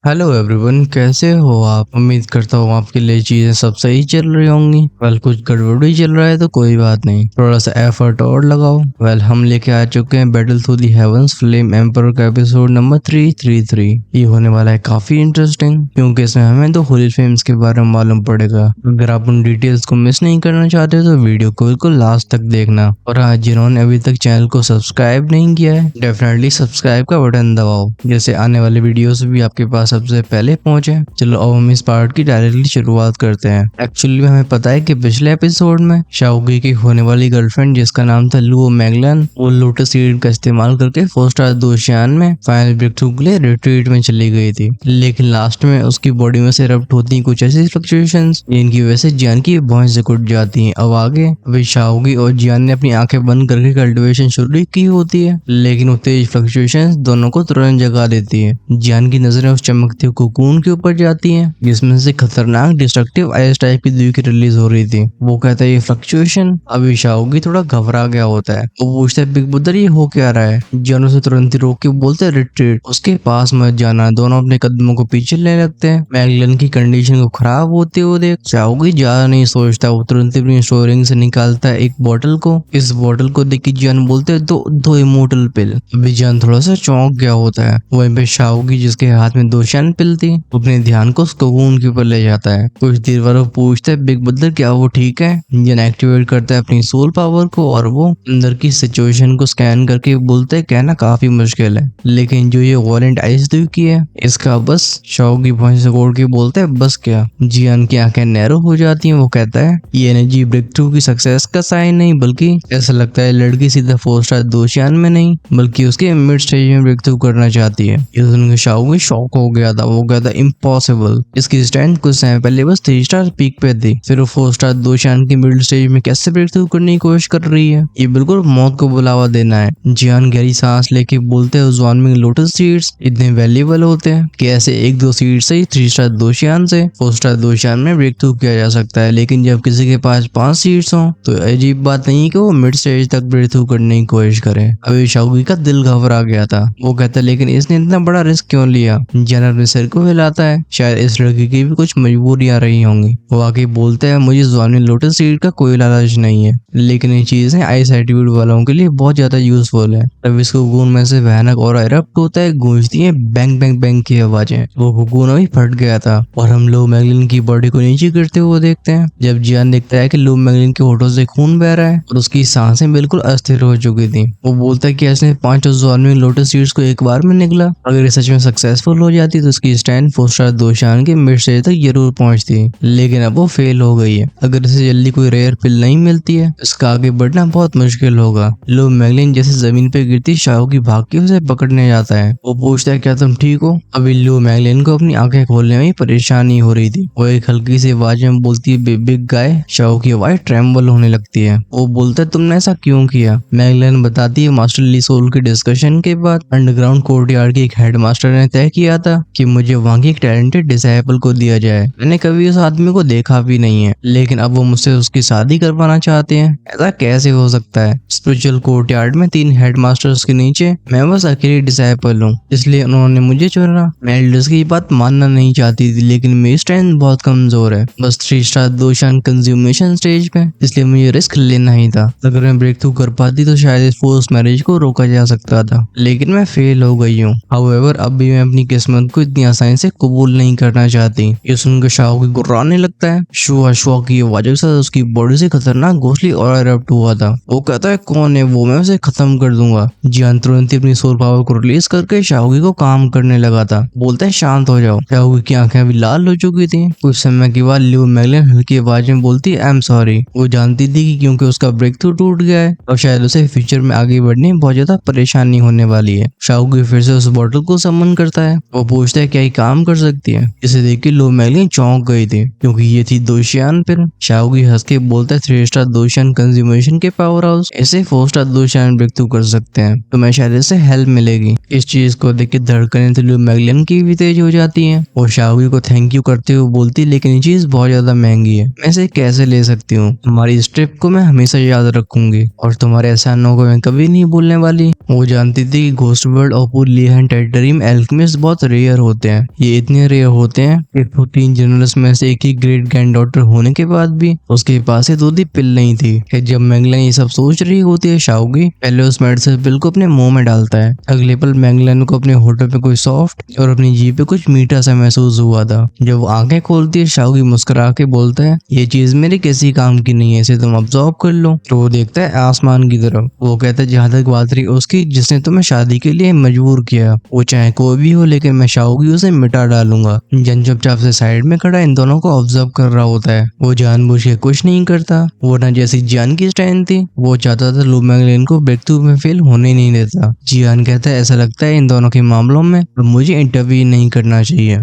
Hello everyone, कैसे हो आप। उम्मीद करता हूँ आपके लिए चीजें सब सही चल रही होंगी। कुछ गड़बड़ी चल रहा है तो कोई बात नहीं, थोड़ा सा एफर्ट और लगाओ। हम लेके आ चुके हैं battle through the heavens flame emperor का एपिसोड नंबर 333। ये होने वाला है काफी इंटरेस्टिंग, क्योंकि इसमें हमें तो होली फ्लेम्स के बारे में मालूम पड़ेगा। अगर आप उन डिटेल्स को मिस नहीं करना चाहते तो वीडियो को बिल्कुल लास्ट तक देखना। और हाँ, जिन्होंने अभी तक चैनल को सब्सक्राइब नहीं किया है, डेफिनेटली सब्सक्राइब का बटन दबाओ, जैसे आने वाले वीडियोस भी आपके पास सबसे पहले पहुंचे। चलो अब हम इस पार्ट की डायरेक्टली शुरुआत करते हैं। एक्चुअली हमें पता है कि पिछले एपिसोड में शाओगी की होने वाली गर्लफ्रेंड, जिसका नाम था लुओ मैगलन, वो लोटस सीड का इस्तेमाल करके 4 स्टार दोशियान में फाइनल ब्रेक थ्रू के लिए रिट्रीट में चली गई थी। लेकिन लास्ट में उसकी बॉडी में से इरप्ट होती हैं कुछ ऐसी फ्लक्चुएशंस जिनकी वजह से जियान की भौहें सिकुड़ जाती हैं। अब आगे अभी शाओगी और जियान ने अपनी आंखें बंद करके कल्टिवेशन शुरू की होती है, लेकिन वो तेज फ्लक्चुएशंस दोनों को तुरंत जगा देती है। जियान की नजरें उस चमकते कोकून के ऊपर जाती हैं, जिसमें से खतरनाक डिस्ट्रक्टिव आइस टाइप की दुई की रिलीज हो रही थी। वो कहता है ये फ्लक्चुएशन। अभी शाओगी थोड़ा घबरा गया होता है। वो पूछता है बिग ब्रदर ये हो क्या रहा है। जियान उसे तुरंत ही रोक के बोलते हैं रिट्रीट, उसके पास मत जाना। दोनों अपने कदमों को पीछे लेने लगते हैं। मैगलन की कंडीशन को खराब होते हुए देख शाओगी ज्यादा नहीं सोचता, वो तुरंत ही अपनी स्टोरिंग से निकालता है एक बोतल को। इस बोतल को देख के जियान बोलते हैं दो इमोर्टल पिल। अभी जियान थोड़ा सा चौंक गया होता है। वहीं पे शाओगी, जिसके हाथ में 2 शैन पिल थी, अपने ध्यान को उस कोकून के ऊपर ले जाता है। कुछ देर बाद वो पूछता है बिग ब्रदर क्या वो ठीक है। जियान एक्टिवेट करता है अपनी सोल पावर को और वो अंदर की सिचुएशन को स्कैन करके बोलते है कहना काफी मुश्किल है, लेकिन जो ये वायलेंट आइस की है इसका बस। शाओगी भौहें सिकोड़ के बोलते है बस क्या। जियान की आंखें नैरो हो जाती हैं। वो कहता है ये एनर्जी ब्रेक थ्रू की सक्सेस का साइन नहीं, बल्कि ऐसा लगता है लड़की सीधा 4 स्टार दोशियान में नहीं बल्कि उसके मिड स्टेज में ब्रेक थ्रू करना चाहती है। ये सुनकर शाओगी शॉक हो गया था। वो कहता इम्पॉसिबल, इसकी स्ट्रेंथ कुछ समय पहले बस 3 स्टार पीक पे थी, फिर वो 4 स्टार दोशियान की मिडिल स्टेज में कैसे ब्रेक थ्रू करने की कोशिश कर रही है। ये बिल्कुल मौत को बुलावा देना है। जियान गहरी सांस लेके बोलते हैं ज़्वानमिंग लोटस सीड्स इतने वैल्यूएबल होते हैं कि ऐसे 1-2 सीड से ही 3 स्टार दोशियान से 4 स्टार दोशियान में ब्रेक थ्रू किया जा सकता है। लेकिन जब किसी के पास 5 सीड्स हो तो अजीब बात नहीं कि वो मिड स्टेज तक ब्रेक थ्रू करने की कोशिश करे। अभी शाओगी का दिल घबरा गया था। वो कहता लेकिन इसने इतना बड़ा रिस्क क्यों लिया। जियान अपने सिर को हिलाता है, शायद इस लड़की की भी कुछ मजबूरियां रही होंगी। वो आके बोलते हैं मुझे ज़्वानमिंग लोटस सीड का कोई लालच नहीं है, लेकिन ये चीजें आइस एटीट्यूड वालों के लिए बहुत ज्यादा यूजफुल है। तब इस कोकून में से भयानक और इरप्ट होता है, गूंजती है बैंग बैंग बैंग की आवाजें। वो कोकून अभी फट गया था और हम लो मैगलिन की बॉडी को नीचे गिरते हुए देखते हैं। जब जियान देखता है कि लो मैगलिन के होठों से खून बह रहा है और उसकी सांसें बिल्कुल अस्थिर हो चुकी थी। वो बोलता है कि ऐसे 5 ज़्वानमिंग लोटस सीड्स को एक बार में निकला। अगर ये सच में सक्सेसफुल हो जाती तो उसकी स्टैंड 4 स्टार दोशियान के मिड स्टेज तक जरूर पहुंचती, लेकिन अब वो फेल हो गई है। अगर इसे जल्दी कोई रेयर पिल नहीं मिलती है इसका आगे बढ़ना बहुत मुश्किल होगा। लो मैगलिन जैसे जमीन पे गिरती शाओगी भाग के उसे पकड़ने जाता है। वो पूछता है क्या तुम ठीक हो। अभी लो मैगलिन को अपनी आंखें खोलने में परेशानी हो रही थी। वो एक हल्की सी आवाज में बोलती है बिग गाय। शाओगी की आवाज ट्रेम्बल होने लगती है। वो बोलता है तुमने ऐसा क्यों किया। मैगलिन बताती है मास्टर ली सोल के डिस्कशन के बाद अंडरग्राउंड कोर्टयार्ड के एक हेडमास्टर ने तय किया था कि मुझे वहां की एक टैलेंटेड डिसाइपल को दिया जाए। मैंने कभी उस आदमी को देखा भी नहीं है, लेकिन अब वो मुझसे उसकी शादी करवाना चाहते हैं। ऐसा कैसे हो सकता है। स्पिरिचुअल कोर्टयार्ड में 3 हेडमास्टर्स के नीचे मैं बस अकेली डिसाइपल हूँ, इसलिए उन्होंने मुझे चुना। मैं एल्डर्स की बात मानना नहीं चाहती थी, लेकिन मेरी स्ट्रेंथ बहुत कमजोर है, बस 3 स्टार दोशियान कंज्यूमेशन स्टेज पे, इसलिए मुझे रिस्क लेना ही था। अगर मैं ब्रेक थ्रू कर पाती तो शायद इस फोर्स मैरिज को रोका जा सकता था, लेकिन मैं फेल हो गई हूँ। हाउएवर अब भी मैं अपनी किस्मत को इतनी आसानी से कबूल नहीं करना चाहती। ये सुनकर शाओगी गुर्राने लगता है। शुआ शुआ की आवाजों के साथ उसकी बॉडी से खतरनाक घोंसली और इरप्ट हुआ था। वो कहता है कौन है वो, मैं उसे खत्म कर दूंगा। जियान तुरंत ही अपनी सोल पावर को रिलीज करके शाओगी को काम करने लगा था। बोलता है शांत हो जाओ। शाओगी की आंखें अभी लाल हो चुकी थी। कुछ समय के बाद लियो मैगलिन हल्की आवाज में बोलती है आई एम सॉरी। वो जानती थी कि क्योंकि उसका ब्रेक थ्रू टूट गया है और शायद उसे फ्यूचर में आगे बढ़ने में बहुत ज्यादा परेशानी होने वाली है। शाओगी फिर से उस बॉटल को समन करता है। वो पूछता है क्या ये काम कर सकती है। इसे देख के लो मैगलिन चौंक गई थी, क्योंकि ये थी दोशियान पिल। शाओगी हंस के बोलता है 3 स्टार दोशियान कंज्यूमेशन के पावर हाउस ऐसे 4 स्टार दोशियान ब्रेक थ्रू कर सकते हैं, तो मैं शायद इससे हेल्प मिलेगी। इस चीज को देख के धड़कने तो लो मैगलिन की भी तेज हो जाती है। वो शाओगी को थैंक यू करते हुए बोलती लेकिन ये चीज बहुत ज्यादा महंगी है, मैं इसे कैसे ले सकती हूँ। तुम्हारी इस ट्रिप को मैं हमेशा याद रखूंगी और तुम्हारे एहसानों को मैं कभी नहीं भूलने वाली। वो जानती थी कि घोस्ट वर्ल्ड और पूरी लिहान टेरिटरी में एल्केमिस्ट बहुत रेयर रेयर होते हैं। ये इतने रेयर होते हैं कि 14 जनरल्स में से एक ही ग्रेट ग्रैंड डॉटर होने के बाद भी उसके पास दूधी पिल नहीं थी। कि जब मैगलन ये सब सोच रही होती है, शाओगी पहले उस मेडिसिन पिल को अपने मुंह में डालता है। अगले पल मैगलन को अपने होठों पे कोई सॉफ्ट और अपनी जीभ पे कुछ मीठा सा महसूस हुआ था। जब वो आंखें खोलती है, शाओगी मुस्कुरा के बोलता है, ये चीज मेरे किसी काम की नहीं है, इसे तुम अब्सॉर्ब कर लो। तो वो देखता है आसमान की तरफ। वो कहता है जहां तक बात रही उसकी जिसने तुम्हें शादी के लिए मजबूर किया, वो चाहे कोई भी हो, लेकिन मैं शाओगी उसे मिटा डालूंगा। जन चुपचाप से साइड में खड़ा इन दोनों को ऑब्जर्व कर रहा होता है। वो जानबूझ के कुछ नहीं करता, वो ना जैसी जियान की स्टैंड थी। वो चाहता था लू मैगलन को ब्रेक थ्रू में फेल होने नहीं देता। जियान कहता है ऐसा लगता है इन दोनों के मामलों में तो मुझे इंटरव्यू नहीं करना चाहिए।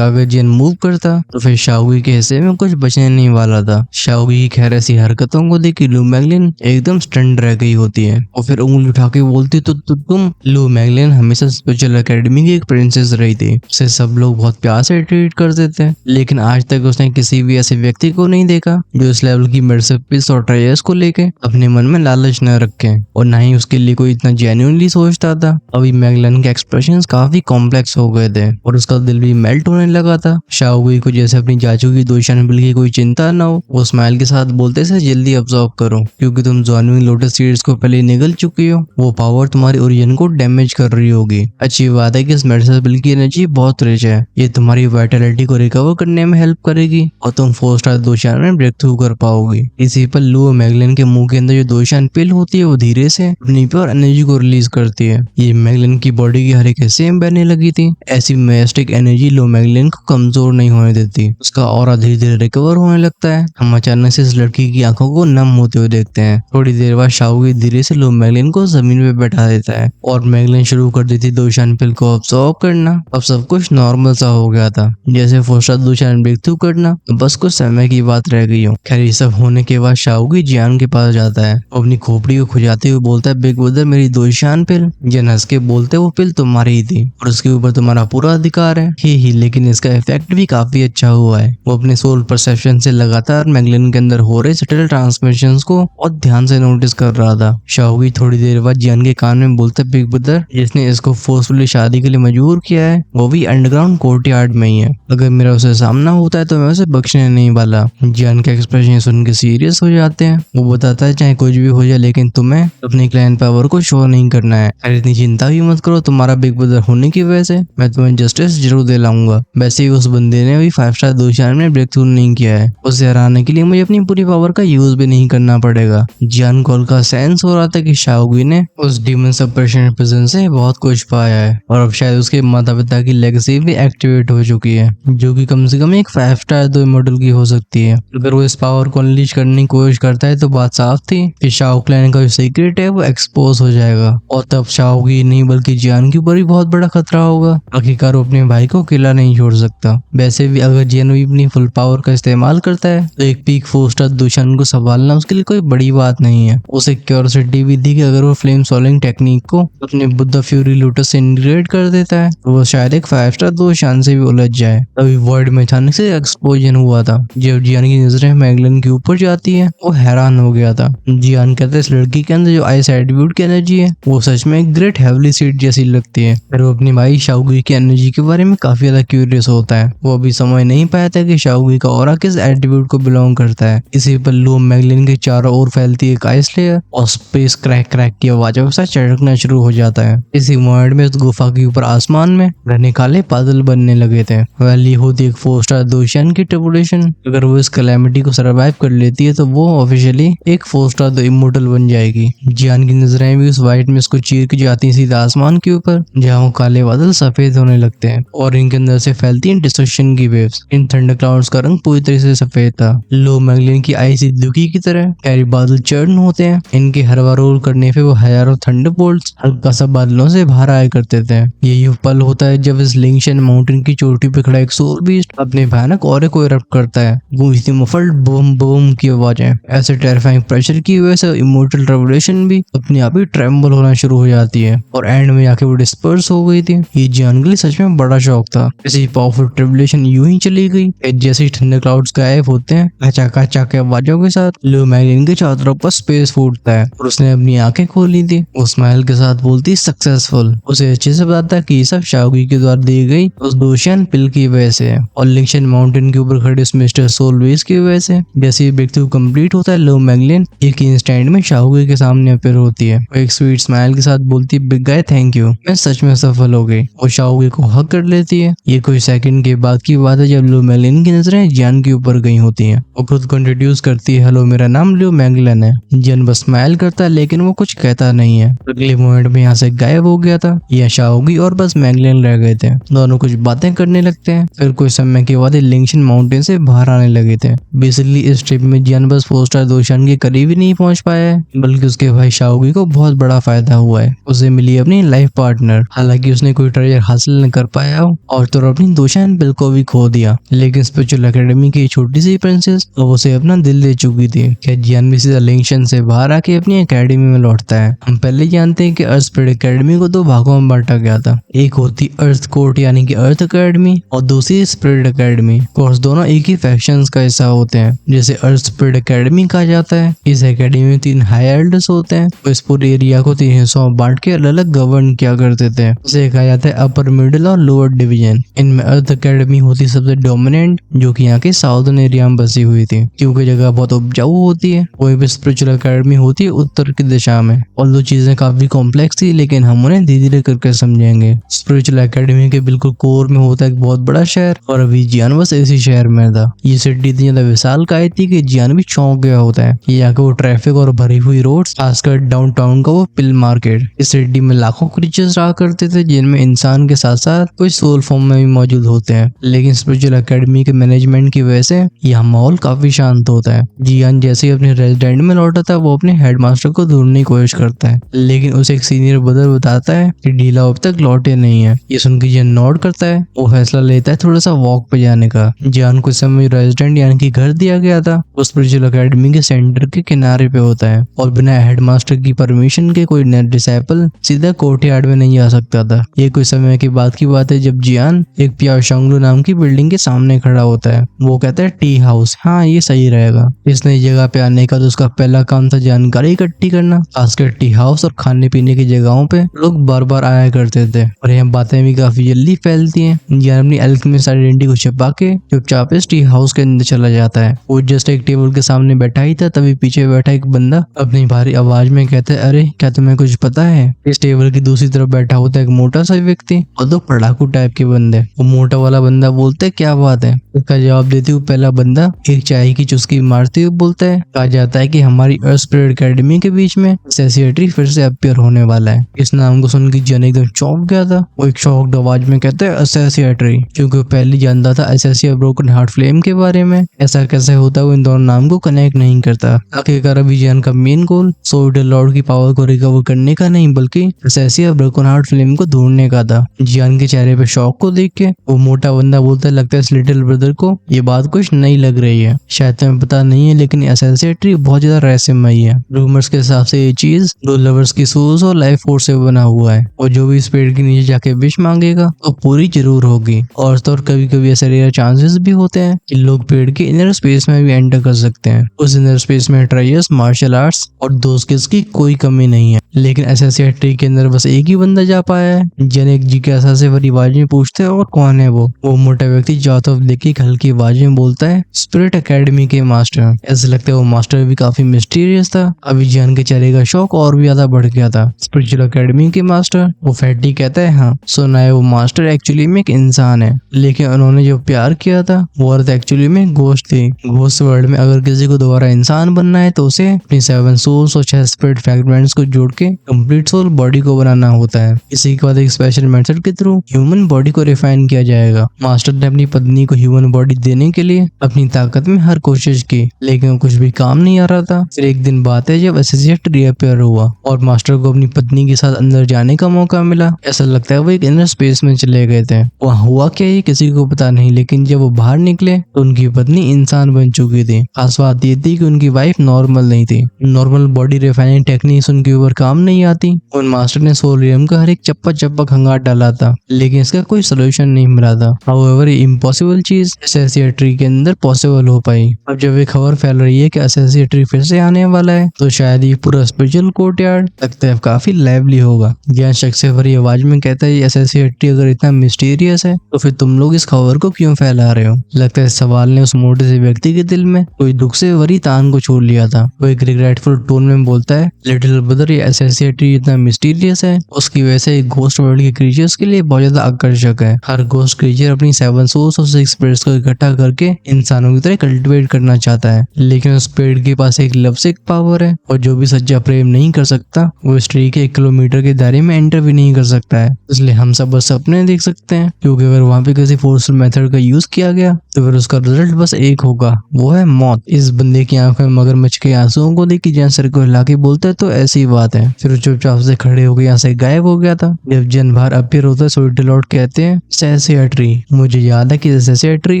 अगर जियान मूव करता तो फिर शाओगी के हिस्से में कुछ बचने नहीं वाला था। शाओगी की खैर ऐसी हरकतों को देख लू मैगलन एकदम स्टंट रह गई होती है और फिर उंगली उठा के बोलती तो तुम। लू मैगलन हमेशा स्पेशल एकेडमी की एक प्रिंसेस रही थी, उसे सब लोग बहुत प्यार से ट्रीट करते थे, लेकिन आज तक उसने किसी भी ऐसे व्यक्ति को नहीं देखा जो इस लेवल की मेडिसिन और ट्रायल्स को लेके अपने मन में लालच न रखे, और ना ही उसके लिए कोई इतना जेन्युइनली सोचता था। अभी मैगलन के एक्सप्रेशंस काफी कॉम्प्लेक्स हो गए थे और उसका दिल भी मेल्ट होने लगा था। शाओगी को जैसे अपनी चाचू की दोशान बिल की कोई चिंता ना हो, वो स्माइल के साथ बोलते से जल्दी अब्सॉर्ब करो, क्योंकि तुम जॉनविंग लोटस सीड्स को पहले निगल चुकी हो। वो पावर तुम्हारी ओरिजिन को डैमेज कर रही होगी। अच्छी बात है कि इस मेडिसिन बिल की एनर्जी बहुत रिच है, ये तुम्हारी वाइटलिटी को रिकवर करने में हेल्प करेगी और तुम 4 स्टार दोशान में ब्रेक थ्रू कर पाओगी। इसी पर लू मैगलन के मुंह के अंदर जो दोशान पिल होती है वो धीरे से अपनी प्योर एनर्जी को रिलीज करती है। ये मैगलन की बॉडी की हर एक हिस्से में बहने लगी थी। ऐसी मैजिस्टिक एनर्जी लू मैगलन को कमजोर नहीं होने देती, उसका ऑरा धीरे धीरे रिकवर होने लगता है। हम अचानक से इस लड़की की आंखों को नम होते हुए देखते हैं। थोड़ी देर बाद शाओगी धीरे से लू मैगलन को जमीन पे बैठा देता है और मैगलन शुरू कर देती दोशान पिल को अब्सॉर्ब करना। अब सब कुछ नॉर्मल सा हो गया था, जैसे 4 स्टार दोशान ब्रेक थ्रू करना बस कुछ समय की बात रह गई हो। खैर ये सब होने के बाद शाओगी जियान के पास जाता है, अपनी खोपड़ी को खुजाते हुए बोलता है, बिग ब्रदर मेरी दोशान पिल। जियान हंस के बोलते वो पिल तुम्हारी ही थी और उसके ऊपर तुम्हारा पूरा अधिकार है। ही लेकिन इसका इफेक्ट भी काफी अच्छा हुआ है। वो अपने सोल परसेप्शन से लगातार मैगलन के अंदर हो रहे सटल ट्रांसमिशंस को और ध्यान से नोटिस कर रहा था। शाओगी थोड़ी देर बाद जियान के कान में बोलता है, बिग ब्रदर जिसने इसको फोर्सफुली शादी के लिए मजबूर किया है वो भी अंडरग्राउंड कोर्टयार्ड में ही है। अगर मेरा उसे सामना होता है तो मैं उसे बख्शने नहीं वाला। जियान के एक्सप्रेशन सुन के सीरियस हो जाते हैं। वो बताता है चाहे कुछ भी हो जाए लेकिन तुम्हें अपनी क्लैन पावर को शो नहीं करना है। अरे इतनी चिंता भी मत करो, तुम्हारा बिग ब्रदर होने की वजह से मैं तुम्हें जस्टिस जरूर दिलाऊंगा। वैसे ही उस बंदे ने भी 5 स्टार दोशान में ब्रेक थ्रू नहीं किया है, उसे हराने के लिए मुझे अपनी पूरी पावर का यूज भी नहीं करना पड़ेगा। जियान को का सेंस हो रहा था कि शाओगी ने उस डीमन सप्रेशन प्रिजन से बहुत कुछ पाया है और अब शायद उसके माता पिता की लेगेसी भी एक्टिवेट हो चुकी है, जो कि कम से कम एक 5 स्टार दो मॉडल की हो सकती है। अगर वो इस पावर को अनलीश करने की कोशिश करता है तो बात साफ थी कि शाओ क्लैन का जो सीक्रेट है वो एक्सपोज हो जाएगा और तब शाओगी नहीं बल्कि जियान के ऊपर भी बहुत बड़ा खतरा होगा। आखिरकार वो अपने भाई को अकेला नहीं छोड़ सकता। वैसे भी अगर जियान भी अपनी फुल पावर का इस्तेमाल करता है तो एक पीक 4 स्टार दोशान को संभालना उसके लिए कोई बड़ी बात नहीं है। उसे क्यूरियोसिटी भी थी कि अगर वो फ्लेम सॉलिंग टेक्निक को अपने बुद्धा फ्यूरी लोटस से इंटीग्रेट कर देता है तो वो शायद एक 5 स्टार दोशान से भी उलझ जाए। तभी वर्ल्ड में अचानक से एक्सप्लोजन हुआ था। जब जियान की नजरें मैगलन के ऊपर जाती है वो हैरान हो गया था। जियान कहता है इस लड़की के अंदर जो आइस एट्रिब्यूट की एनर्जी है वो सच में एक ग्रेट हेवली सीट जैसी लगती है। फिर वो अपनी भाई शाओगी की एनर्जी के बारे में काफी ज्यादा क्यूरियस होता है। वो अभी समझ नहीं पाया था कि शाओगी का ऑरा किस एट्रिब्यूट को बिलोंग करता है। इसी पर लू मैगलन के चारों ओर फैलती एक आइस लेयर और स्पेस क्रैक क्रैक की आवाजों के साथ चढ़कना शुरू हो जाता है। इसी मोमेंट में उस गुफा के ऊपर आसमान में घने काले बादल बनने लगे थे। वैली होती एक 4 स्टार दोशान की ट्रिपुलेशन। अगर वो इस कैलेमिटी को सर्वाइव कर लेती है तो वो ऑफिशियली एक 4 स्टार दो इमोर्टल बन जाएगी। जियान की नजरें भी उस व्हाइट मिस्ट को चीर के जाती हैं सीधा आसमान के ऊपर, जहाँ वो काले बादल सफेद होने लगते हैं और इनके अंदर से फैलती हैं डिस्ट्रक्शन की वेव्स। इन थंडर क्लाउड्स का रंग पूरी तरह से सफेद था, लो मैगलन की आई सी दुखी की तरह। कैरी बादल चर्न होते हैं, इनके हर बार रोल करने पे वो हजारों थंडर बोल्ट्स हल्का सा बादलों से बाहर आया करते थे। यही वो पल होता है जब इस लिंगशन माउंटेन की चोटी पे खड़ा एक सोल बीस्ट अपने भयानक ऑरे को इरप्ट करता है। वो इतनी मुफल्ड बूम बूम की आवाजें, ऐसे टेरिफाइंग प्रेशर की वजह से इमोर्टल रेवोल्यूशन भी अपने आप ही ट्रेम्बल होना शुरू हो जाती है और एंड में जाके वो डिस्पर्स हो गई थी। ये जियान के लिए सच में बड़ा शौक था। ऐसी पावरफुल ट्रिब्यूलेशन यूं ही चली गई। जैसे ही ठंडे क्लाउड्स गायब होते हैं, कचा के आवाजों के साथ लो मैगलन के चारों तरफ पर स्पेस फूटता है और उसने अपनी आंखें खोली थी। वो स्माइल के साथ बोलती सक्सेसफुल। उसे अच्छे से पता था कि ये सब शाओगी के द्वारा दी गई उस दोशियन पिल की वजह से और लिंक्शन माउंटेन के ऊपर खड़े उस मिस्टर सोलवेज की वजह से। जैसे ही ब्रेक थ्रू कंप्लीट होता है, लो मैगलिन एक इंस्टेंट में शाओगी के सामने अपेयर होती है। वो एक स्वीट स्माइल के साथ बोलती है, बिग गाय थैंक यू, मैं सच में सफल हो गई। वो शाओगी को हक कर लेती है। ये कुछ सेकंड के बाद की बात है जब लो मैगलिन की नजरें जियान के ऊपर गई होती हैं। वो खुद को इंट्रोड्यूस करती है, हेलो मेरा नाम लो मैगलिन है। जियान बस स्माइल करता है लेकिन वो कुछ कहता नहीं है। अगले मोमेंट में यहाँ से गायब हो गया था। यह शाओगी और बस मैगलिन रह गए थे। दोनों कुछ बातें करने लगते हैं। फिर कुछ समय के बाद लिंक्शन माउंटेन से बाहर आने लगे थे। बेसिकली इस ट्रिप में जियान बस 4 स्टार दोशान के करीब ही नहीं पहुंच पाया है, बल्कि उसके भाई शाओगी को बहुत बड़ा फायदा हुआ है। उसे मिली अपनी लाइफ पार्टनर। हालांकि उसने कोई ट्रेजर हासिल न कर पाया हो और तो अपनी दोशान बिल को भी खो दिया, लेकिन स्पिरिचुअल एकेडमी की छोटी सी प्रिंसेस अब उसे अपना दिल दे चुकी थी। क्या जियान भी सीधा लिंक्शन से बाहर आके अपनी एकेडमी में लौटता है। हम पहले जानते हैं कि अर्थ स्पिरिट एकेडमी को 2 भागों में बांटा गया था। एक होती अर्थ कोर्ट यानी कि अर्थ एकेडमी और दूसरी स्पिरिट एकेडमी। कोर्स दोनों एक ही फैक्शंस का हिस्सा होते हैं, जिसे अर्थ स्पिरिट एकेडमी कहा जाता है। इस एकेडमी में 3 हाई एल्डर्स होते हैं। वो इस पूरे एरिया को 3 हिस्सों में बांट के अलग अलग गवर्न किया करते थे। इसे कहा जाता है अपर, मिडिल और लोअर डिवीजन। इनमें अर्थ एकेडमी होती सबसे डोमिनेंट, जो कि यहाँ के साउथर्न एरिया में बसी हुई थी, क्योंकि जगह बहुत उपजाऊ होती है। वही पे स्पिरिचुअल एकेडमी होती है उत्तर की दिशा में। और दो चीजें काफी कॉम्प्लेक्स थी, लेकिन हम उन्हें धीरे धीरे करके समझेंगे। स्पिरिचुअल एकेडमी के बिल्कुल कोर में होता है एक बहुत बड़ा शहर, और अभी जियान बस इसी शहर में था। ये सिटी इतनी ज्यादा विशालकाय थी कि जियान भी चौंक गया होता है। यहाँ के वो ट्रैफिक और भरी हुई रोड्स, खासकर डाउनटाउन का वो पिल मार्केट। इस सिटी में लाखों क्रीचर्स रहा करते थे, जिनमें इंसान के साथ साथ कुछ सोल फॉर्म में भी मौजूद होते हैं। लेकिन स्पिरिचुअल एकेडमी के मैनेजमेंट की वजह से यह माहौल काफी शांत होता है। जियान जैसे ही अपने रेजिडेंट में लौटा था, वो अपने हेडमास्टर को ढूंढने की कोशिश करता है, लेकिन उसे एक सीनियर ब्रदर बताता है कि ढीला अब तक लौटे नहीं है। ये सुनकर जियान नोट करता है। वो फैसला लेता है थोड़ा सा वॉक पे जाने का। जियान को समय रेजिडेंट यानी कि घर दिया गया था, वो स्पिरिचुअल एकेडमी के सेंटर के किनारे पे होता है, और बिना हेडमास्टर की परमिशन के कोई नया डिसाइपल सीधा कोर्टयार्ड में नहीं आ सकता था। ये कुछ समय के बाद की बात है जब जियान एक प्यार शोंगलू नाम की बिल्डिंग के सामने खड़ा होता है। वो कहता है टी हाउस, हाँ ये सही रहेगा। इस नई जगह पे आने का तो उसका पहला काम था जानकारी इकट्ठी करना। खासकर टी हाउस और खाने पीने की जगहों पे लोग बार बार आया करते थे, और यहाँ बातें भी काफी जल्दी फैलती हैं। जियान अपनी अल्केमिस्ट आइडेंटिटी को छिपा के चुपचाप इस टी हाउस के अंदर चला जाता है। वो जस्ट एक टेबल के सामने बैठा ही था, तभी पीछे बैठा एक बंदा अपनी भारी आवाज में कहता है, अरे क्या तुम्हें कुछ पता है? इस टेबल की दूसरी तरफ बैठा होता है एक मोटा सा व्यक्ति और 2 पढ़ाकू टाइप के बंदे। वो मोटा वाला बंदा बोलता है, क्या बात है? इसका जवाब देते हुए पहला बंदा एक चाय की चुस्की मारते हुए बोलता है, कहा जाता है कि हमारी अर्थ स्पिरिट एकेडमी के बीच में एसोसिएटरी फिर से अपियर होने वाला है। इस नाम को सुनकर जियान एकदम चौंक गया था। वो एक शॉक्ड आवाज में कहता है, एसोसिएटरी, क्योंकि वो पहले जानता था एसोसिएट ब्रोकन हार्ट फ्लेम के बारे में। ऐसा कैसे होता है, वो इन दोनों नाम को कनेक्ट नहीं करता। आखिरकार अभी जियान का मेन गोल सोल्डर लॉर्ड की पावर को रिकवर करने का नहीं, बल्कि एसोसिएट ब्रोकन हार्ट फ्लेम को ढूंढने का था। जियान के चेहरे पे शौक को देख के वो मोटा बंदा बोलता है, लगता है इस लिटिल ब्रदर को ये बात कुछ नई लग रही है। शायद तुम्हें पता नहीं है, लेकिन एसोसिएटरी बहुत ज्यादा रहस्यमयी है। रूमर्स के हिसाब से ये चीज 2 लवर्स की सोल्स और लाइफ फोर्स से बना हुआ है, और जो भी इस पेड़ के नीचे जाके विश मांगेगा तो पूरी जरूर होगी। और तो कभी कभी ऐसे रेयर चांसेस भी होते हैं कि लोग पेड़ के इनर स्पेस में भी एंटर कर सकते हैं। उस इनर स्पेस में ट्रेजर्स, मार्शल आर्ट्स और दोस्त की कोई कमी नहीं है। लेकिन एसोसिएटरी के अंदर बस एक ही बंदा जा पाया है। जनेक जी के एहसास से भरी आवाज में पूछते हैं, और कौन है वो मोटा व्यक्ति जात ऑफ देखी हल्की आवाज में बोलता है, स्पिरिट एकेडमी के मास्टर। ऐसा लगता है वो मास्टर भी काफी मिस्टीरियस था। अभी जियान के चेहरे का शौक और भी ज्यादा बढ़ गया था। स्पिरिचुअल एकेडमी के मास्टर? वो फैटी कहता है, हाँ सुना है। वो मास्टर एक्चुअली में एक इंसान है, लेकिन उन्होंने जो प्यार किया था वो अर्थ एक्चुअली में घोस्ट थी। घोस्ट वर्ल्ड में अगर किसी को दोबारा इंसान बनना है तो उसे अपनी 7 सोल्स और 6 स्पिरिट फ्रैगमेंट्स को जोड़ के कंप्लीट सोल बॉडी को बनाना होता है। इसी के बाद एक स्पेशल मेथड के थ्रू ह्यूमन बॉडी को रिफाइन किया जाएगा। मास्टर ने अपनी पत्नी को ह्यूमन बॉडी देने के लिए अपनी ताकत में हर कोशिश की, लेकिन कुछ भी काम नहीं आ रहा था। फिर एक दिन बात है जब एसोसिएट रीअपियर हुआ और मास्टर को अपनी पत्नी के साथ अंदर जाने का मौका मिला। ऐसा लगता है वो एक इनर स्पेस में चले गए थे। वहाँ हुआ क्या ये किसी को पता नहीं, लेकिन जब वो बाहर निकले तो उनकी पत्नी इंसान बन चुकी थी। खास बात ये थी कि उनकी वाइफ नॉर्मल नहीं थी। नॉर्मल बॉडी रिफाइनिंग टेक्निक्स उनके ऊपर काम नहीं आती। उन मास्टर ने सोलियम का हर एक चप्पा चप्पा खंगार डाला था, लेकिन इसका कोई सोल्यूशन नहीं मिला था। हाउएवर ये इम्पॉसिबल चीज एसोसिएटरी के अंदर पॉसिबल हो पाई। अब जब ये खबर फैल रही है कि एसोसिएटरी फिर से आने वाला है, तो शायद ये पूरा स्पिरिचुअल कोर्टयार्ड लगता है काफी लाइवली होगा। ज्ञान शक से भरी आवाज में कहता है, एसोसिएटरी एसएससी अगर इतना मिस्टीरियस है तो फिर तुम लोग इस खबर को क्यों फैला रहे हो? लगता है इस सवाल ने उस मोटे से व्यक्ति के दिल में कोई दुख से भरी तान को छू लिया था। वो एक रिग्रेटफुल टोन में बोलता है, लिटिल ब्रदर, ये एसएससी ट्री इतना मिस्टीरियस है, उसकी वजह से घोस्ट वर्ल्ड के क्रीचर्स के लिए बहुत ज्यादा आकर्षक है। हर घोस्ट क्रीचर अपनी 7 सोर्स और 6 स्पिरिट्स को इकट्ठा करके इंसानों की तरह कल्टिवेट करना चाहता है, लेकिन उस पेड़ के पास एक लवसिक पावर है और जो भी सच्चा प्रेम नहीं कर सकता वो इस ट्री के 1 किलोमीटर के दायरे में एंटर भी नहीं कर सकता है। इसलिए हम सब बस सपने देख सकते हैं, क्योंकि अगर वहाँ पे किसी फोर्सफुल मेथड का यूज किया गया तो फिर उसका रिजल्ट बस एक होगा, वो है मौत। इस बंदे की आंखों में मगरमच्छ के आंसुओं को देख जैन सर को हिला के बोलता है, तो ऐसी बात है। फिर चुपचाप से खड़े होकर यहाँ से गायब हो गया था। जब जन बाहर अपीयर होता है सोल्टी लॉर्ड कहते हैं, सेसिया ट्री। मुझे याद है कि सेसिया ट्री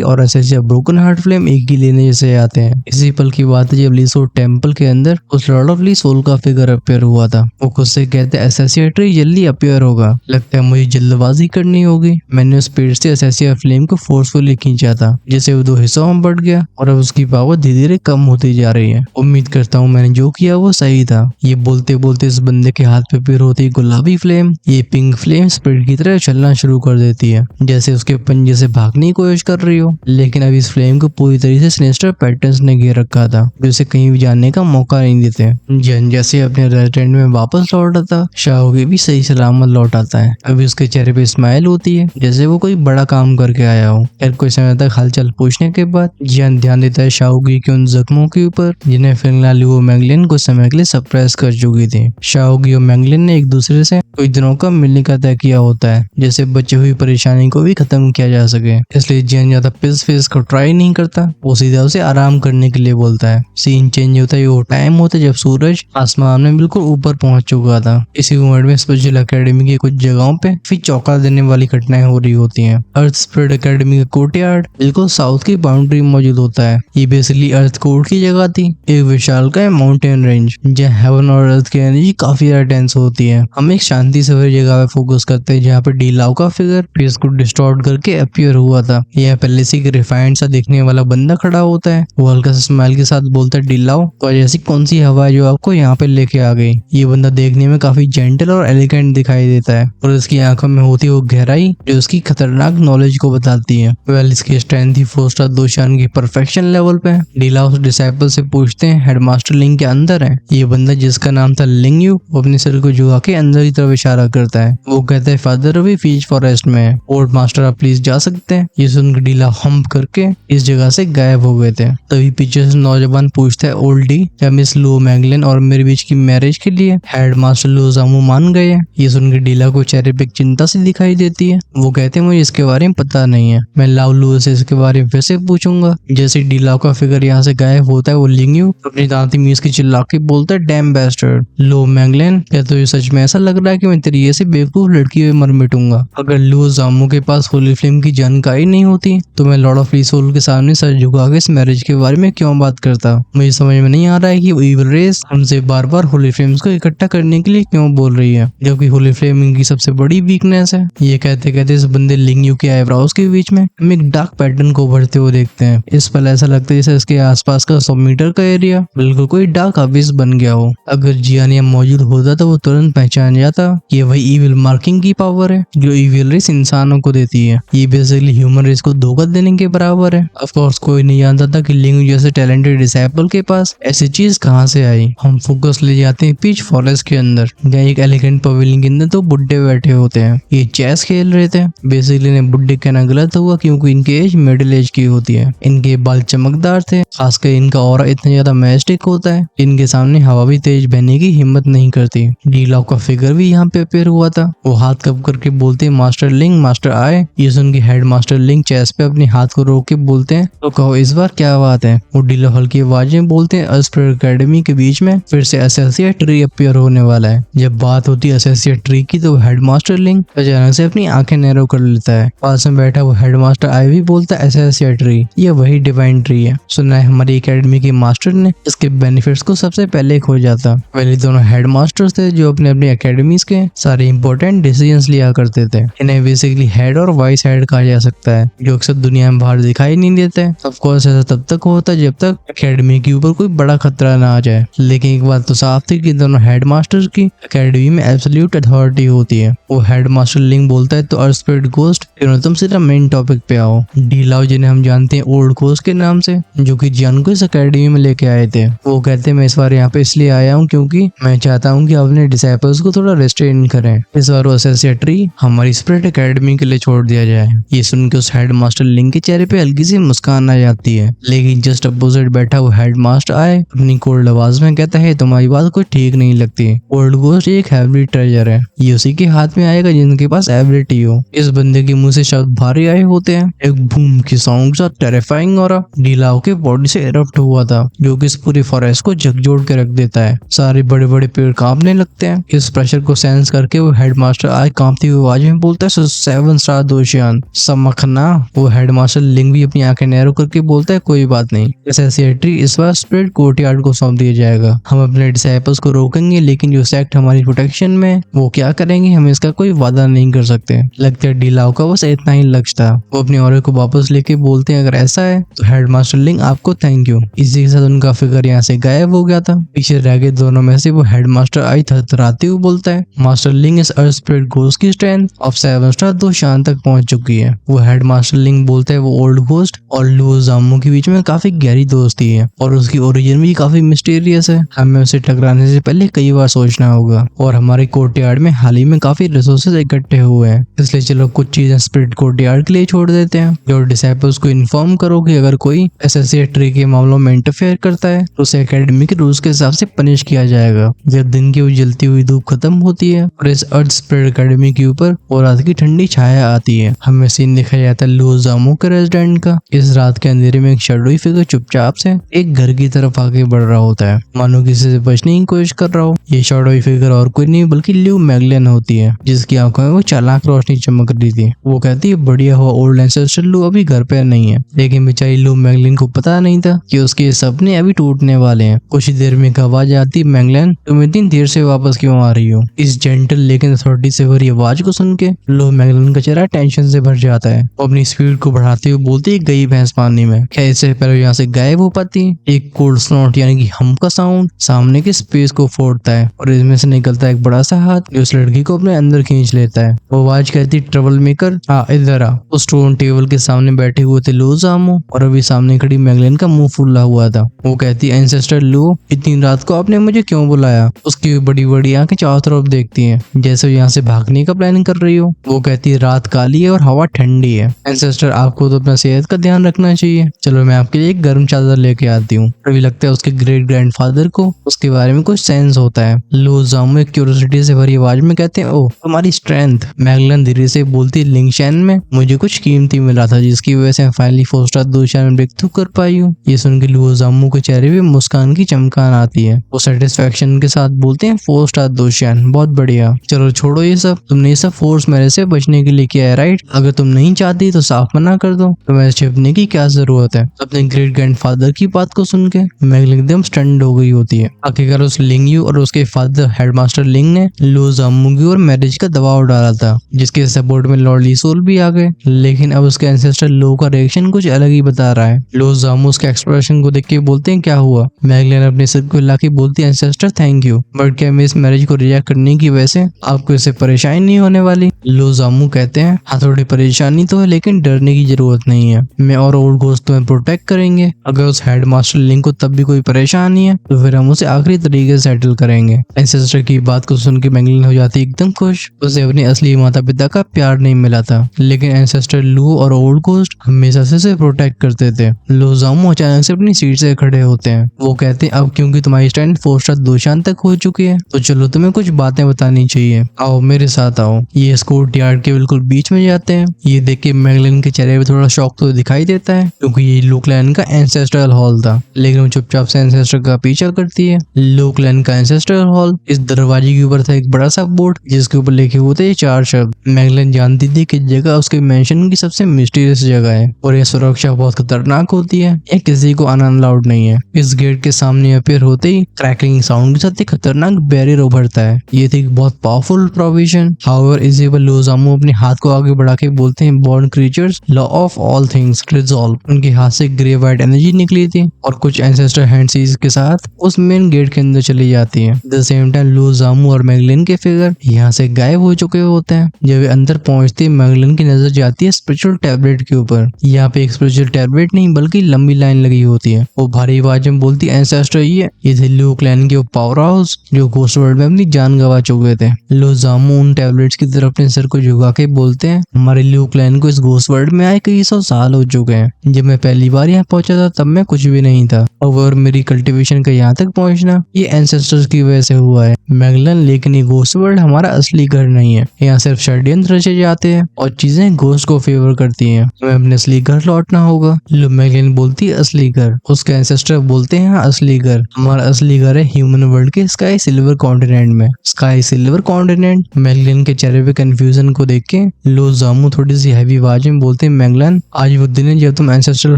और सेसिया ब्रोकन हार्ट फ्लेम एक ही लेने जैसे आते हैं। इसी पल की बात है जब लीसो टेम्पल के अंदर उस लॉर्ड ऑफ ली सोल का फिगर अपीयर हुआ था। वो खुद से कहते हैं एसेसिया ट्री जल्दी अपीयर होगा, लगता है मुझे जल्दबाजी करनी होगी। मैंने उस पेड़ से एसेसिया फ्लेम को फोर्सफुली खींचा था, जिसे वो 2 हिस्सों में बढ़ गया और अब उसकी पावर धीरे धीरे कम होती जा रही है। उम्मीद करता हूँ मैंने जो किया वो सही था। ये बोलते बोलते इस बंदे के हाथ पे अपीयर होती है गुलाबी फ्लेम। ये पिंक फ्लेम स्पिरिट की तरह चलना शुरू कर देती है, जैसे उसके पंजे से भागने की कोशिश कर रही हो। लेकिन अब इस फ्लेम को पूरी तरीके से सिनेस्टर पैटर्न्स ने घेर रखा था, जो उसे कहीं भी जाने का मौका नहीं देते। जन जैसे अपने रेस्टोरेंट में वापस लौट आता, शाओगी भी सही सलामत लौट आता है। अभी उसके चेहरे पे स्माइल होती है, जैसे वो कोई बड़ा काम करके आया हो। फिर कुछ समय तक हालचाल पूछने के बाद जियान ध्यान देता है शाओगी के उन जख्मों के ऊपर जिन्हें फिलहाल वो मैंगलिन कुछ समय के लिए सप्रेस कर चुकी थी। शाओगी और मैंगलिन ने एक दूसरे से कुछ दिनों का मिलने का तय किया होता है, जैसे बची हुई परेशानी को भी खत्म किया जा सके। इसलिए जियान ज्यादा पिस फेस को ट्राई नहीं करता, वो सीधा उसे आराम करने के लिए बोलता है। सीन चेंज होता है, वो टाइम होता है जब सूरज आसमान में बिल्कुल ऊपर पहुंच चुका था। इसी मोमेंट में स्पेशल एकेडमी की कुछ जगहों पे फिर चौंका देने वाली घटनाएं हो रही होती हैं। अर्थ स्पिरिट एकेडमी का कोर्टयार्ड बिल्कुल साउथ की बाउंड्री में मौजूद होता है। ये बेसिकली अर्थ कोर्ट की जगह थी, एक विशालकाय माउंटेन रेंज जहाँ हेवन और अर्थ की एनर्जी काफी ज्यादा टेंस होती है। हम एक शांति से भरी जगह पे फोकस करते हैं जहाँ पे डी लाओ का फिगर फेस को डिस्टॉर्ट करके अपीयर हुआ था। यह पहले से रिफाइंड सा दिखने वाला बंदा खड़ा होता है। वो हल्का सा स्माइल के साथ बोलता है, डी लाओ, तो ऐसी कौन सी हवा है जो आपको यहाँ पे लेके आ गई? ये बंदा देखने में काफी जेंटल और एलिगेंट दिखाई देता है और इसकी आंखों में होती है वो गहराई जो उसकी खतरनाक नॉलेज को बताती है। वेल, इसकी स्ट्रेंथ ही 4 स्टार दोशान की परफेक्शन लेवल पे है। डी लाओ उस डिसाइपल से पूछते हैं, हेडमास्टर लिंग के अंदर है? ये बंदा जिसका नाम था लिंग यू, वो अपने सिर को झुका के अंदर की तरफ इशारा करता है। वो कहता है, फादर अभी फीज फॉरेस्ट में है, ओल्ड मास्टर आप प्लीज जा सकते हैं? ये सुनकर डी लाओ हम्प करके इस जगह से गायब हो गए थे। तभी पीछे से नौजवान पूछता है, ओल्डी, क्या मिस लू मैंगलिन और मेरे बीच की मैरिज के लिए हेडमास्टर लू जामू मान गए हैं? ये सुनकर डीला को चेहरे पे चिंता सी दिखाई देती है। वो कहते हैं, मुझे इसके बारे में पता नहीं है, मैं लाओ लू से इसके बारे में वैसे पूछूंगा। जैसे डीला का फिगर यहाँ से गायब होता है, वो लिंग यू अपनी दांती मीज की चिल्ला के बोलता है, डैम बैस्टर्ड, लो मैंगलिन, क्या तो ये सच में ऐसा लग रहा है कि मैं तेरी ऐसी बेवकूफ लड़की में मर मिटूंगा? अगर लू जामू के पास होली फ्लेम की जानकारी नहीं होती तो मैं लॉर्ड ऑफ लीसोल के सामने सर झुका के इस मैरिज के बारे में क्यों बात करता? मुझे समझ में नहीं आ रहा है कि वो इविल रेस हमसे बार बार होली फ्लेम्स को इकट्ठा करने के लिए क्यों बोल रही है, जबकि होली फ्लेम इनकी सबसे बड़ी वीकनेस है। ये कहते कहते इस बंदे लिंग यू के आईब्राउज के बीच में हम एक डार्क पैटर्न को उभरते हुए देखते हैं। इस पल ऐसा लगता है जैसे इसके आसपास का 100 मीटर का एरिया बिल्कुल कोई डार्क अबिस बन गया हो। अगर जियान यहाँ मौजूद होता तो वो तुरंत पहचान जाता कि वही इविल मार्किंग की पावर है जो इविल रेस इंसानों को देती है। ये बेसिकली ह्यूमन रेस को धोखा देने के बराबर है। ऑफ कोर्स कोई नहीं जानता था कि लिंग जैसे टैलेंटेड डिसाइपल के पास ऐसी चीज कहाँ से आई। हम फोकस ले जाते हैं पीच फॉरेस्ट के अंदर, जहाँ एक एलिगेंट पवेलियन के अंदर तो बुड्ढे बैठे होते हैं। ये चेस खेल रहे थे। बेसिकली ने बुड्ढे कहना गलत हुआ क्योंकि इनकी एज मिडिल एज की होती है। इनके बाल चमकदार थे, खासकर इनका ऑरा इतना ज्यादा मैजेस्टिक होता है, इनके सामने हवा भी तेज बहने की हिम्मत नहीं करती। डी लाओ का फिगर भी यहाँ पे अपीयर हुआ था। वो हाथ कब करके बोलते हैं, मास्टर लिंग, मास्टर आए। ये सुन के हेड मास्टर लिंग चेस पे अपने हाथ को रोक के बोलते हैं, तो कहो इस बार क्या बात है? वो डी लाओ हल्की आवाज में बोलते हैं, अस्पर एकेडमी के बीच में फिर से एसेसिया ट्री अपीयर होने वाला है। जब बात होती है एसेसिया ट्री की तो हेड मास्टर लिंग अचानक से अपनी आंखें नैरो कर लेता है। पास में बैठा वो हेड मास्टर आए भी बोलता है, एसेसिया ट्री ये वही डिवाइन ट्री है, सुना है हमारी एकेडमी के मास्टर ने इसके बेनिफिट्स को सबसे पहले खोजा था। पहले दोनों हेड मास्टर्स थे जो अपने अपने एकेडमीज के सारे इंपॉर्टेंट डिसीजंस लिया करते थे। इन्हें बेसिकली हेड और वाइस हेड कहा जा सकता है, जो अक्सर दुनिया में बाहर दिखाई नहीं देते। ऑफ कोर्स ऐसा तब तक होता जब तक एकेडमी के ऊपर कोई बड़ा खतरा ना आ जाए। लेकिन एक बात तो साफ थी कि दोनों हेड मास्टर्स की एकेडमी में एब्सोल्यूट अथॉरिटी होती है। वो हेड मास्टर हेडमास्टर लिंग बोलता है तो अर्थ स्पिरिट घोस्ट तुम सीधा मेन टॉपिक पे आओ। डी लाओ जिन्हें हम जानते हैं ओल्ड घोस्ट के नाम से, जो कि जियान को इस अकेडमी में लेके आए थे, वो कहते हैं मैं इस बार यहाँ पे इसलिए आया हूँ क्योंकि मैं चाहता हूँ कि अपने डिसाइपल्स को थोड़ा रेस्ट्रेन करें। इस बार वो एसेसिएट्री हमारी स्पिरिट अकेडमी के लिए छोड़ दिया जाए। ये सुन के उस हेडमास्टर लिंग के चेहरे पे हल्की सी मुस्कान आ जाती है, लेकिन जस्ट अपोजिट बैठा वो हेडमास्टर आए अपनी कोल्ड आवाज में कहता है तुम्हारी बात कोई ठीक नहीं लगती। ओल्ड घोस्ट एक हैवी ट्रेजर है, ये उसी के हाथ में आएगा जिनके पास एबिलिटी हो। इस बंदे के मुंह से शब्द भारी आए होते हैं, एक बूम की साउंड के साथ टेरिफाइंग ऑरा डीलाओ के बॉडी से इरप्ट हुआ था, जो कि इस पूरी फॉरेस्ट को झकझोर के रख देता है। सारे बड़े बड़े पेड़ कांपने लगते हैं। इस प्रेशर को सेंस करके वो हेडमास्टर आज कांपती हुई आवाज में बोलता है 7 स्टार दोशियान समखना। वो हेडमास्टर लिंग भी अपनी आंखें नैरो करके बोलता है कोई बात नहीं, एसेसिएट्री इस बार स्पिरिट कोर्टयार्ड को सौंप दिया जाएगा। हम अपने डिसाइपल्स को रोकेंगे, लेकिन जो सेक्ट हमारी प्रोटेक्शन में वो क्या करेंगे हम इसका कोई वादा नहीं कर सकते। लगता है डीलाओ का बस इतना ही लक्ष्य था। वो अपने ऑरे को वापस लेके बोलते हैं अगर ऐसा है तो हेडमास्टर लिंग आपको थैंक यू। इसी के साथ उनका फिगर यहाँ से गायब हो गया था। पीछे रह गए दोनों में से वो हेडमास्टर आई थरथराते हुए बोलता है मास्टर लिंग इस अर्थ स्पिरिट घोस्ट की स्ट्रेंथ अब 7 स्टार दोशान तक पहुंच चुकी है। वो हेडमास्टर लिंग बोलता है वो ओल्ड घोस्ट और लुओ जामो के बीच में काफी गहरी दोस्ती है और उसकी ओरिजिन भी काफी मिस्टीरियस है। हमें उसे टकराने से पहले कई बार सोचना होगा और हमारे कोर्टयार्ड में हाल ही में काफी रिसोर्सेज इकट्ठे हुए हैं, इसलिए चलो कुछ चीजें स्पिरिट कोर्टयार्ड के लिए छोड़ देते हैं। जो डिसाइपल्स को इन्फॉर्म करो कि अगर कोई एसेसिएट्री के मामलों में इंटरफेयर करता है तो उसे एकेडमी के रूल्स के हिसाब से पनिश किया जाएगा। जब दिन की वो जलती हुई धूप खत्म होती है और इस अर्थ स्पिरिट एकेडमी के ऊपर और रात की ठंडी छाया आती है, हमें सीन दिखाया जाता है लुओ जामो के रेजिडेंट का। इस रात के अंधेरे में एक शैडोई फिगर चुपचाप से एक घर की तरफ आगे बढ़ रहा होता है, मानो किसी से बचने की कोशिश कर रहा हो। ये शैडोई फिगर और कोई नहीं बल्कि ल्यू मैगलन होती है, जिसकी आंखों में वो चालाक रोशनी चमक रही थी। वो कहती है बढ़िया हुआ ओल्ड एंसेस्टर लू अभी घर पे नहीं है, लेकिन बेचारी लू मैगलन को पता नहीं था कि उसके सपने अभी टूटने वाले हैं। कुछ ही देर में एक आवाज आती मैगलन तुम इतनी देर से वापस क्यों आ रही हो। इस जेंटल लेकिन अथॉरिटी से भरी आवाज को सुन के लू मैगलन का चेहरा टेंशन से भर जाता है। वो अपनी स्पीड को बढ़ाते हुए बोलती है गई भैंस पानी में, क्या इससे पहले यहाँ से गायब हो पाती। एक कोल्ड स्नॉट यानी कि हम का साउंड सामने के स्पेस को फोड़ता है और इसमें से निकलता है एक बड़ा सा हाथ जो उस लड़की को अपने अंदर खींच लेता है। वो आवाज कहती ट्रबल मेकर इधर आ। उस स्टोन टेबल के सामने बैठे हुए थे लुओ जामो और अभी सामने खड़ी मैगलन का मुंह फुला हुआ था। वो कहती एंसेस्टर लुओ इतनी रात को आपने मुझे क्यों बुलाया। उसकी बड़ी बड़ी आंखें चारों तरफ देखती हैं जैसे यहाँ से भागने का प्लानिंग कर रही हो। वो कहती है रात काली है और हवा ठंडी है, एंसेस्टर आपको तो अपना सेहत का ध्यान रखना चाहिए। चलो मैं आपके लिए एक गर्म चादर लेके आती हूँ। अभी लगता है उसके ग्रेट ग्रैंडफादर को उसके बारे में कुछ सेंस होता है। लुओ जामो एक क्यूरियोसिटी से भरी आवाज में कहते हैं ओह तुम्हारी स्ट्रेंथ। मैगलन धीरे से बोलती लिंगशैन में मुझे कुछ कीमती मिला था जिसकी वजह से फाइनली 4 स्टार दोशान में ब्रेक थ्रू कर पाई हूँ। ये सुन के लुओ जामो के चेहरे पे मुस्कान की चमकान आती है। वो सेटिस्फेक्शन के साथ बोलते हैं 4 स्टार दोशान बहुत बढ़िया। चलो छोड़ो ये सब, तुमने ये सब फोर्स मेरे से बचने के लिए किया है राइट। अगर तुम नहीं चाहती तो साफ मना कर दो, तुम्हें छिपने की क्या जरूरत है। अपने ग्रेट ग्रैंडफादर की बात को सुन के मैगलन एकदम स्टंड हो गई होती है। आखिरकार उस लिंगयू और उसके फादर हेडमास्टर लिंग ने लुओ जामो की और मैरिज का दबाव डाला था, जिसके सपोर्ट में लॉर्ड लीसोल भी आ गए। लेकिन अब उसके एंसेस्टर लो का रिएक्शन कुछ अलग ही बता रहा है। लुओ जामो उसके एक्सप्रेशन को देख के बोलते हैं क्या हुआ। मैगलन अपने सिर को हिला के बोलती है एंसेस्टर थैंक यू, बट क्या मैं इस मैरिज को रिजेक्ट करने की वजह से आपको इससे परेशानी नहीं होने वाली। लुओ जामो कहते हैं हाँ थोड़ी परेशानी तो है लेकिन डरने की जरूरत नहीं है, मैं और ओल्ड घोस्ट तुम्हें प्रोटेक्ट करेंगे। अगर उस हेडमास्टर लिंग को तब भी कोई परेशानी है तो फिर हम उसे आखिरी तरीके से सेटल करेंगे। एंसेस्टर की बात को सुन के मैगलन हो जाती एकदम खुश। उसे अपने असली माता पिता का प्यार नहीं मिला था, लेकिन एंसेस्टर लुओ और ओल्ड घोस्ट हमेशा से उसे प्रोटेक्ट करते थे। लुओ जामो अचानक से अपनी सीट से खड़े होते हैं। वो कहते हैं अब क्योंकि तुम्हारी स्ट्रेंथ 4 स्टार दोशान तक हो चुकी है तो चलो तुम्हें कुछ बातें बतानी चाहिए, आओ मेरे साथ आओ। ये कोर्ट यार्ड के बिल्कुल बीच में जाते हैं। ये देख के मैगलन के चेहरे पे थोड़ा शौक तो दिखाई देता है क्योंकि ये लूकलैंड का एंसेस्ट्रल हॉल था, लेकिन वो चुपचाप से एंसेस्टर का पीछा करती है। लूकलैंड का एंसेस्ट्रल हॉल, इस दरवाजे के ऊपर था एक बड़ा सा बोर्ड जिसके ऊपर लिखे हुए थे 4 शब्द। मैगलन जानती थी कि जगह उसके मेंशन की सबसे मिस्टीरियस जगह है और यह सुरक्षा बहुत खतरनाक होती है, यह किसी को आना अलाउड नहीं है। इस गेट के सामने अपीयर होते ही क्रैकलिंग साउंड के साथ एक खतरनाक बैरियर उभरता है। ये थी एक बहुत पावरफुल प्रोविजन। हाउएवर इसी पर लुओ जामो अपने हाथ को आगे बढ़ा के बोलते हैं born creatures law of all things resolve. उनके हाथ से ग्रे व्हाइट एनर्जी निकली थी और कुछ एंसेस्टर हैंड सीज के साथ उस मेन गेट के अंदर चली जाती है। द सेम टाइम लुओ जामो और मैगलन के फिगर यहाँ से गायब हो चुके चुके होते हैं। जब वे अंदर पहुंचते ही मैगलन की नजर जाती है स्पिरिचुअल टैबलेट के ऊपर। यहाँ पे एक स्पिरिचुअल टैबलेट नहीं बल्कि लंबी लाइन लगी होती है। वो भारी आवाज में बोलती है, एंसेस्टर ये थे ल्यू क्लैन के पावर हाउस जो घोस्ट वर्ल्ड में अपनी जान गंवा चुके थे। लो जामू उन टैबलेट्स की तरफ अपने सर को झुका के बोलते हैं, हमारे ल्यू क्लैन को इस घोस्ट वर्ल्ड में आए कई 100 साल हो चुके हैं। जब मैं पहली बार यहाँ पहुंचा था तब मैं कुछ भी नहीं था, और मेरी कल्टीवेशन का यहाँ तक पहुंचना ये एंसेस्टर्स की वजह से हुआ है मैगलन। लेकिन ये घोस्ट वर्ल्ड हमारा असली घर नहीं है। यहाँ सिर्फ षड्यंत्र रचे जाते हैं और चीजें घोस्ट को फेवर करती हैं। हमें अपने असली घर लौटना होगा। लो मैगलन बोलती है, असली घर? उसके एंसेस्टर बोलते हैं, हाँ असली घर। हमारा असली घर है ह्यूमन वर्ल्ड के स्काई सिल्वर कॉन्टिनेंट में। Sky silver continent? मैगलन के चेहरे पे कंफ्यूजन को देख के लो जामू थोड़ी सी हैवी आवाज में बोलते हैं, मैगलन आज वो दिन है जब तुम एंसेस्ट्रल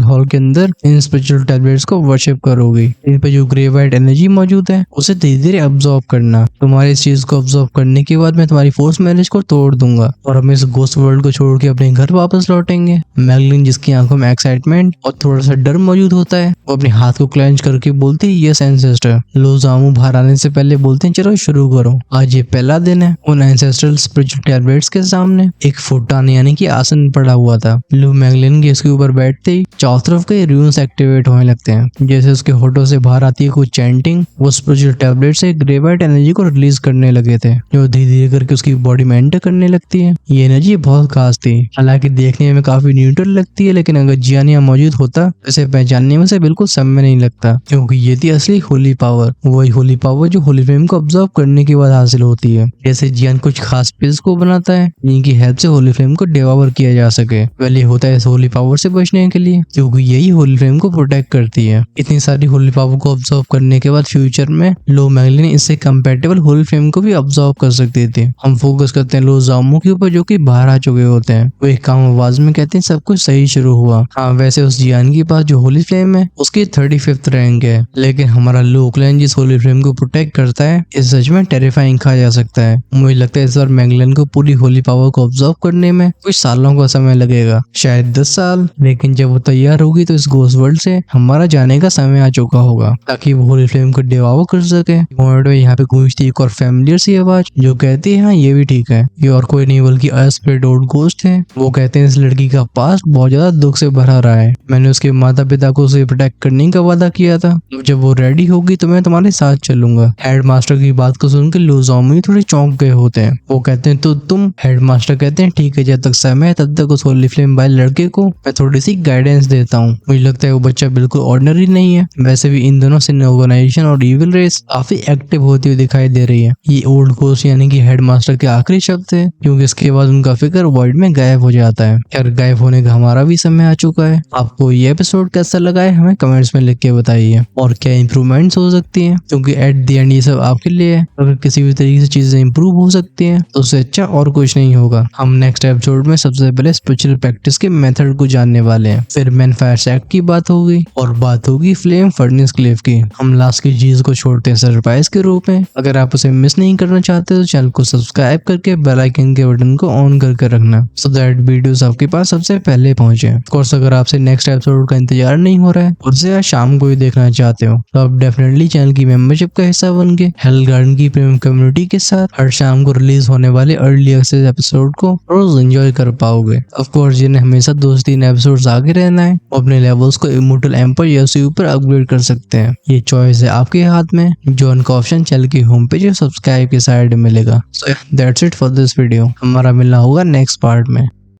हॉल के अंदर इन स्पिरिचुअल टैबलेट्स को वर्शिप करोगी। इन पे जो ग्रे वाइट एनर्जी मौजूद है उसे धीरे धीरे अब्सॉर्ब करना। तुम्हारे इस चीज को अब्सॉर्ब करने के बाद मैं तुम्हारी फोर्स मैरिज को तोड़ दूंगा और हम इस घोस्ट वर्ल्ड को छोड़ के अपने घर वापस लौटेंगे। मैगलन जिसकी आंखों में एक्साइटमेंट और थोड़ा सा डर मौजूद होता है वो अपने हाथ को क्लेंच करके बोलते है, यस एंसेस्टर। लो जामू बाहर आने से पहले बोलते हैं, चलो शुरू करो, आज ये पहला दिन है। उन एंसेस्ट्रल स्पिरिचुअल टैबलेट्स के सामने एक फुटान यानी कि आसन पड़ा हुआ था। लो मैगलन के इसके ऊपर बैठते ही चारों तरफ के रून्स एक्टिवेट होने लगते हैं। जैसे उसके होठों से बाहर आती है कुछ चैंटिंग, वो स्पिरिचुअल टैबलेट से ग्रे वाइट एनर्जी को रिलीज करने लगे थे जो धीरे धीरे करके उसकी बॉडी में एंटर करने लगती है। ये एनर्जी बहुत खास थी, हालांकि देखने में काफी न्यूट्रल लगती है, लेकिन अगर जियान यहाँ मौजूद होता तो इसे पहचानने में से बिल्कुल समय नहीं लगता, क्योंकि ये थी असली होली पावर। वही होली पावर जो होली फ्लेम को ऑब्जर्व करने के बाद हासिल होती है। जैसे जियान कुछ खास पिल्स को बनाता है जिनकी हेल्प से होली फ्लेम को डिवावर किया जा सके। पहले होता है इस होली पावर से बचने के लिए, क्योंकि यही होली फ्लेम को प्रोटेक्ट करती है। इतनी सारी होली पावर को ऑब्जर्व करने के बाद फ्यूचर में लो मैगलन इससे कंपैटिबल होली फ्लेम को भी ऑब्जर्व कर सकते थे। हम फोकस करते हैं लो जामू के ऊपर जो कि बाहर आ चुके होते हैं। वो एक काम आवाज में कहते हैं, सब कुछ सही शुरू हुआ। हाँ वैसे उस जियान के पास जो होली फ्लेम है उसकी 35th रैंक है, लेकिन हमारा लो क्लैन जिस होली फ्लेम को प्रोटेक्ट करता है इस सच में टेरिफाइंग कहा जा सकता है। मुझे लगता है इस बार मैगलन को पूरी होली पावर को ऑब्जर्व करने में कुछ सालों का समय लगेगा, शायद 10 साल। लेकिन जब वो तैयार होगी तो इस घोस्ट वर्ल्ड से हमारा जाने का समय आ चुका होगा ताकि वो होली फ्लेम को डिवावर कर सके। यहाँ पे गूंजती एक और फैमिलियर सी आवाज जो कहती है, हाँ ये भी ठीक है, ये और कोई नहीं बल्कि अस्पिरिट घोस्ट है। वो कहते हैं इस लड़की का पास्ट बहुत ज्यादा दुख से भरा रहा है। मैंने उसके माता पिता को उसे प्रोटेक्ट करने का वादा किया था। जब वो रेडी होगी तो मैं तुम्हारे साथ चलूंगा। हेडमास्टर की बात को सुनकर लो जामू थोड़े चौंक गए होते हैं। वो कहते हैं तो तुम? हेडमास्टर कहते हैं ठीक है, जब तक समय है तब तक उस होली फ्लेम वाले लड़के को मैं थोड़ी सी गाइडेंस देता हूँ। मुझे लगता है वो बच्चा बिल्कुल ऑर्डिनरी नहीं है। वैसे भी इन दोनों से ऑर्गेनाइजेशन और इविल रेस काफी एक्टिव होती हुई दिखाई दे रही है। ये ओल्ड घोस्ट यानी कि हेडमास्टर के आखिरी शब्द है, क्योंकि इसके बाद उनका फिगर वॉइड में गायब हो जाता है। खैर गायब होने का हमारा भी समय आ चुका है। आपको ये एपिसोड कैसा लगा है हमें कमेंट्स में लिख के बताइए, और क्या इंप्रूवमेंट्स हो सकती हैं, क्योंकि एट द एंड ये सब आपके लिए है। अगर किसी भी तरीके से चीजें इंप्रूव हो सकती हैं तो उससे अच्छा और कुछ नहीं होगा। हम नेक्स्ट एपिसोड में सबसे पहले स्पिरिचुअल प्रैक्टिस के मेथड को जानने वाले हैं, फिर मैन फायर सैक की बात होगी और बात होगी फ्लेम फर्नेस क्लेव की। हम लास्ट की चीज को छोड़ते हैं सरप्राइज के रूप में। अगर आप उसे मिस नहीं करना चाहते तो चैनल को सब्सक्राइब करके बेल आइकन के बटन को ऑन करके रखना, सो दैट वीडियोस आपके पास सबसे पहले पहुंचे। ऑफ कोर्स अगर आपसे नेक्स्ट एपिसोड का इंतजार नहीं हो रहा है और उसे आज शाम को ही देखना चाहते हो तो आप डेफिनेटली चैनल की मेंबरशिप का हिस्सा बन के हेल गार्डन की प्रीमियम कम्युनिटी के साथ हर शाम को रिलीज होने वाले अर्ली एक्सेस एपिसोड को रोज एंजॉय कर पाओगे। ऑफ कोर्स जिन्हें हमेशा 2-3 एपिसोड्स आगे रहना है वो अपने लेवल्स को इमोर्टल एम्पर या उससे ऊपर अपग्रेड कर सकते हैं। ये चॉइस है आपके हाथ में। ज्वाइन का ऑप्शन चैनल की होम पेज और सब्सक्राइब के साइड में मिलेगा। So that's it for this video. हमारा मिलना होगा नेक्स्ट पार्ट में।